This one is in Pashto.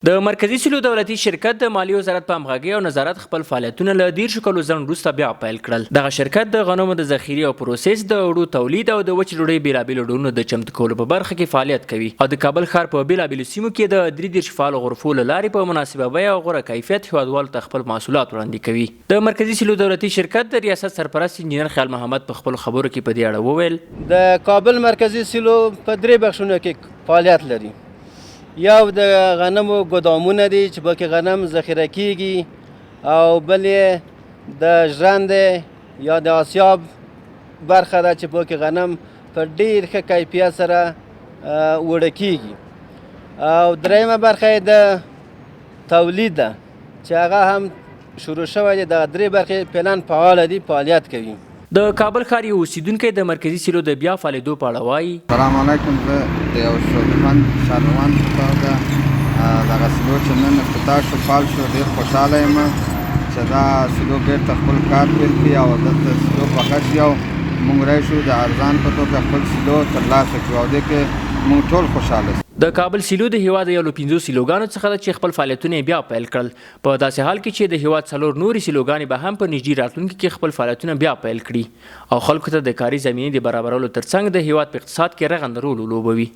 د مرکزی سیلو دولتي شرکت د مالیې وزارت په همغږۍ او نظارت خپل فعالیتونه له 13 کلو ځنډ وروسته بیا پیل کړل. دغه شرکت د غنمو د ذخیرې او پروسس د اوړو تولید او د وچې ډوډۍ بیلابیلو ډولونو د چمتو کولو په برخه کې فعالیت کوي او د کابل ښار په بیلابیلو سیمو کې د 33 فعالو غرفو له لارې په مناسبه بیه او غوره کیفیت هیوادوالو ته خپل محصولات وړاندې کوي. د مرکزی سیلو دولتي شرکت د ریاست سرپرست انجینر خیال محمد په خپل خبرو کې په دې اړه وویل د کابل مرکزی سیلو په درې بخښونو کې فعالیت لري. یو د غنمو ګدامونه دي چې پکې غنم ذخیره کیږي او بل یې د ژرندې یا د آسیاب برخه ده چې پکې غنم په ډېر ښه کیفیت سره وړه کیږي او دریمه برخه یې د تولید ده چې هغه هم شروع شوی دی. د درې برخې پلان فعاله دي، فعالیت کوي. د کابل ښار یو اوسیدونکی د مرکزی سیلو د بیا فعالېدو په اړه وایي سلام علیکم. زه د یو شغلمند ښاروال په توګه دغه سیلو چې نن افتتاح شو فعال شو ډېر خوشحاله یم چې دا سیلو بېرته خپل کار پیل کړي او دلته سیلو پخه شي او موږ راشو د ارزان په توګه خپل سیلو ترلاسه کړو او دې کې موږ ټول خوشحاله شو. د کابل سیلو د هیواد یو له 50 سیلوګانو څخه ده چې خپل فعالیتونه بیا پیل کړل. په داسې حال کې چې د هیواد 4 نورې سیلوګانې به هم په نږدې راتلونکي کې خپل فعالیتونه بیا پیل کړي او خلکو ته د کاري زمینې د برابرولو ترڅنګ د هیواد په اقتصاد کې رغنده رول ولوبوي.